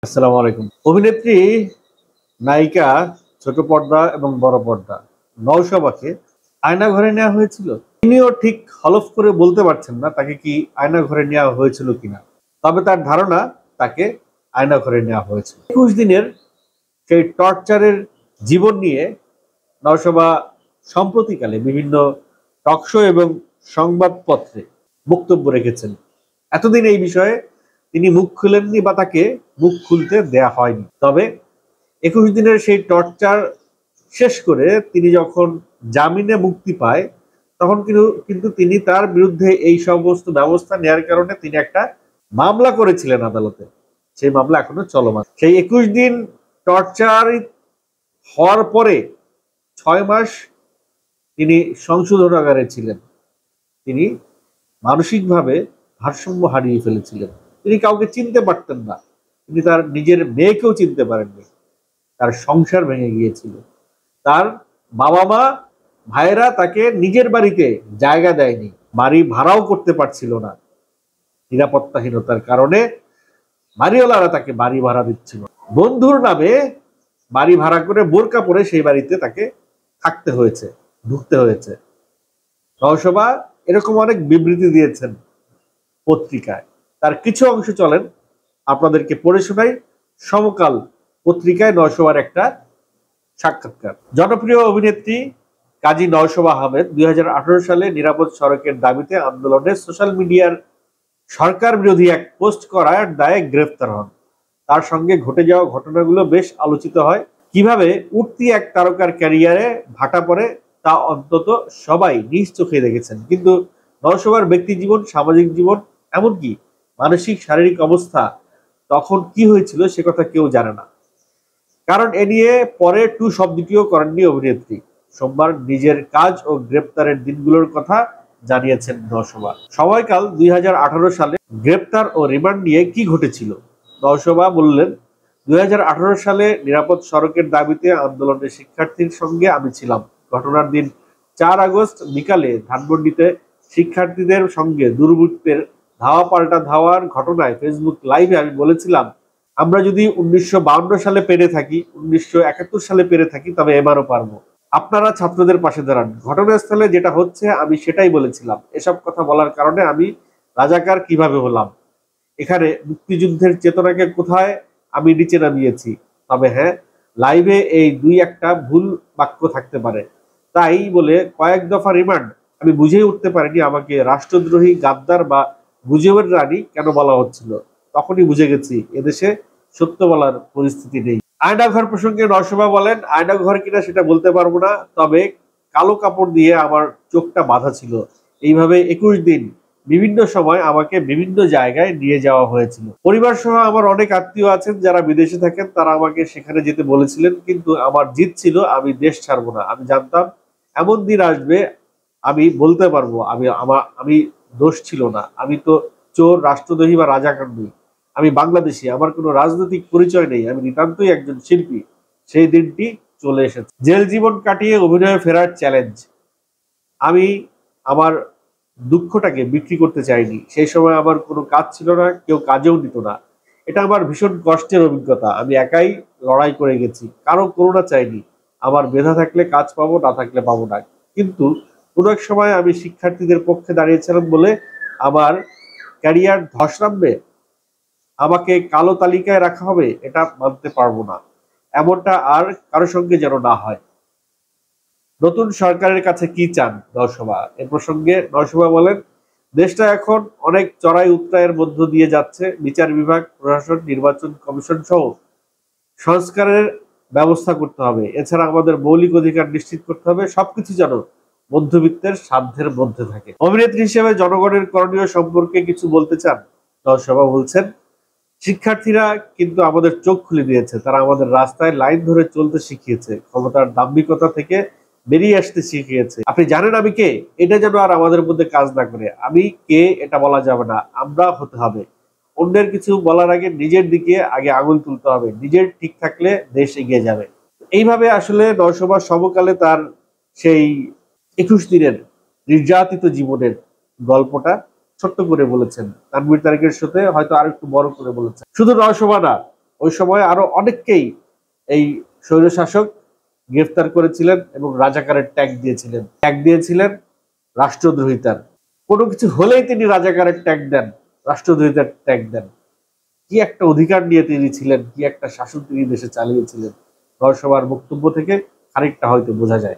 আসসালামু আলাইকুম। অভিনেত্রী, নায়িকা, ছোট পর্দা এবং বড় পর্দা নওশাবাকে আয়নাঘরে নেওয়া হয়েছিল। তিনিও ঠিক হলফ করে বলতে পারছেন না তাকে কি আয়নাঘরে নেওয়া হয়েছিল কিনা। তবে তার ধারণা তাকে আয়নাঘরে নেওয়া হয়েছিল। ২১ দিনের সেই টর্চারের জীবন নিয়ে নওশাবা সম্প্রতিকালে বিভিন্ন টকশো এবং সংবাদপত্রে বক্তব্য রেখেছেন। এতদিন এই বিষয়ে তিনি মুখ খুলেননি বা তাকে মুখ খুলতে দেয়া হয়নি। তবে ২১ দিনের সেই টর্চার শেষ করে তিনি যখন জামিনে মুক্তি পায় তখন কিন্তু তিনি তার বিরুদ্ধে এই সমস্ত ব্যবস্থা নেওয়ার কারণে তিনি একটা মামলা করেছিলেন আদালতে। সেই মামলা এখনো চলমান। সেই ২১ দিন টর্চার হওয়ার পরে ৬ মাস তিনি সংশোধনাগারে ছিলেন। তিনি মানসিকভাবে ভারসাম্য হারিয়ে ফেলেছিলেন। তিনি কাউকে চিনতে পারতেন না। তিনি তার নিজের মেয়েকেও চিনতে পারেননি। তার সংসার ভেঙে গিয়েছিল। তার বাবা মা ভাইয়েরা তাকে নিজের বাড়িতে জায়গা দেয়নি। বাড়ি ভাড়াও করতে পারছিল না। নিরাপত্তাহীনতার কারণে বাড়িওয়ালারা তাকে বাড়ি ভাড়া দিচ্ছিল। বন্ধুর নামে বাড়ি ভাড়া করে বোরকা পরে সেই বাড়িতে তাকে থাকতে হয়েছে, ঢুকতে হয়েছে। নওশাবা এরকম অনেক বিবৃতি দিয়েছেন পত্রিকায়। তার কিছু অংশ চলেন আপনাদেরকে পড়ে শোনাই। সমকাল পত্রিকায় নওশাবার একটা সাক্ষাৎকার। জনপ্রিয় অভিনেত্রী কাজী নওশাবা আহমেদ ২০১৮ সালে নিরাপদ সড়কের দাবিতে আন্দোলনে সোশ্যাল মিডিয়ার সরকার বিরোধী এক পোস্ট করার দায়ে গ্রেফতার হন। তার সঙ্গে ঘটে যাওয়া ঘটনাগুলো বেশ আলোচিত হয়। কিভাবে উঠতি এক তারকার ক্যারিয়ারে ভাটা পড়ে তা অন্তত সবাই নিজ চোখে দেখেছেন। কিন্তু নওশাবার ব্যক্তি জীবন, সামাজিক জীবন, এমনকি মানসিক শারীরিক অবস্থা তখন কি হয়েছিল সে কথা কেউ জানে না। কারণ এ নিয়ে পরে টু শব্দটিও করেননি অভিনেত্রী। সোমবার নিজের কাজ ও গ্রেপ্তারের দিনগুলোর কথা জানিয়েছেন নওশাবা। সময়কাল ২০১৮ সালে গ্রেপ্তার ও রিমান্ড নিয়ে কি ঘটেছিল। নওশাবা বললেন, ২০১৮ সালে নিরাপদ সড়কের দাবিতে আন্দোলনের শিক্ষার্থীর সঙ্গে আমি ছিলাম। ঘটনার দিন ৪ আগস্ট বিকালে ধানমন্ডিতে শিক্ষার্থীদের সঙ্গে দুর্বৃত্তের ধাওয়া পাল্টা ধাওয়ার ঘটনায় ফেসবুক লাইভে আমি বলেছিলাম, আমরা যদি ১৯৫২ সালে পেরে থাকি, ১৯৭১ সালে পেরে থাকি, তবে এবারও পারবো। আপনারা ছাত্রদের পাশে দাঁড়ান। ঘটনাস্থলে যেটা হচ্ছে আমি সেটাই বলেছিলাম। এসব কথা বলার কারণে আমি রাজাকার কিভাবে হলাম, এখানে মুক্তিযুদ্ধের চেতনাকে কোথায় আমি নিচে নামিয়েছি। তবে হ্যাঁ, লাইভে এই দুই একটা ভুল বাক্য থাকতে পারে। তাই বলে কয়েক দফা রিমান্ড আমি বুঝেই উঠতে পারিনি আমাকে রাষ্ট্রদ্রোহী, গাদ্দার বা গুজবের রানী কেন বলা হচ্ছিল। তখনই বুঝে গেছি এদেশে সত্য বলার পরিস্থিতি নেই। আয়নাঘর প্রসঙ্গে নওশাবা বলেন, আয়নাঘর কিনা সেটা বলতে পারবো না, তবে কালো কাপড় দিয়ে আমার চোখটা বাঁধা ছিল। এইভাবে ২১ দিন বিভিন্ন সময় আমাকে বিভিন্ন জায়গায় নিয়ে যাওয়া হয়েছিল। পরিবার সহ আমার অনেক আত্মীয় আছেন যারা বিদেশে থাকেন, তারা আমাকে সেখানে যেতে বলেছিলেন, কিন্তু আমার জিদ ছিল আমি দেশ ছাড়বো না। আমি জানতাম এমন দিন আসবে আমি বলতে পারবো আমি দোষ ছিল না, আমি তো চোর, রাষ্ট্রদ্রোহী বা রাজাকার নই। আমি বাংলাদেশি, আমার কোনো রাজনৈতিক পরিচয় নেই, আমি নিতান্তই একজন শিল্পী। সেই দিনটি চলে এসেছে। জেল জীবন কাটিয়ে অভিনয়ে ফেরার চ্যালেঞ্জ। আমি আমার দুঃখটাকে বিক্রি করতে চাইনি। সেই সময় আমার কোনো কাজ ছিল না, কেউ কাজেও নিত না। এটা আমার ভীষণ কষ্টের অভিজ্ঞতা। আমি একাই লড়াই করে গেছি, কারো করুণা চাইনি। আমার মেধা থাকলে কাজ পাবো, না থাকলে পাবো না। কিন্তু কোনো এক সময় আমি শিক্ষার্থীদের পক্ষে দাঁড়িয়েছিলাম বলে আমার ক্যারিয়ার ধস নামবে, আমাকে কালো তালিকায় রাখা হবে, এটা মানতে পারবো না। এমনটা আর কারো সঙ্গে যেন না হয়। নতুন সরকারের কাছে কি চান নওশাবা? এ প্রসঙ্গে নওশাবা বলেন, দেশটা এখন অনেক চড়াই উতরাইয়ের মধ্য দিয়ে যাচ্ছে। বিচার বিভাগ, প্রশাসন, নির্বাচন কমিশন সহ সংস্কারের ব্যবস্থা করতে হবে। এছাড়া আমাদের মৌলিক অধিকার নিশ্চিত করতে হবে। সবকিছু যেন মধ্যবিত্তের সাধ্যের মধ্যে থাকে। অভিনেত্রী হিসেবে জনগণের করণীয় সম্পর্কে কিছু বলতে চান নওশাবা? বলছেন, শিক্ষার্থীরা কিন্তু আমাদের চোখ খুলে দিয়েছে। তারা আমাদের রাস্তায় লাইন ধরে চলতে শিখিয়েছে, ক্ষমতার দাম্ভিকতা থেকে বেরিয়ে আসতে শিখিয়েছে। আপনি জানেন আমি কে? এটা যেন আর আমাদের মধ্যে কাজ না করে। আমি কে এটা বলা যাবে না, আমরা হতে হবে। অন্যের কিছু বলার আগে নিজের দিকে আগে আঙুল তুলতে হবে। নিজের ঠিক থাকলে দেশ এগিয়ে যাবে। এইভাবে আসলে নওশাবা সমকালে তার সেই ২১ দিনের নির্যাতিত জীবনের গল্পটা ছোট্ট করে বলেছেন। তানভীর তারেকের সাথে হয়তো আর একটু বড় করে বলেছেন। শুধু নওশাবা না, ওই সময় আরো অনেককেই এই স্বৈরশাসক গ্রেফতার করেছিলেন এবং রাজাকারের ট্যাগ দিয়েছিলেন রাষ্ট্রদ্রোহিতার। কোনো কিছু হলেই তিনি রাজাকারের ট্যাগ দেন, রাষ্ট্রদ্রোহিতার ট্যাগ দেন। কি একটা অধিকার নিয়ে তিনি ছিলেন, কি একটা শাসন তিনি দেশে চালিয়েছিলেন, নরসভার বক্তব্য থেকে খানিকটা হয়তো বোঝা যায়।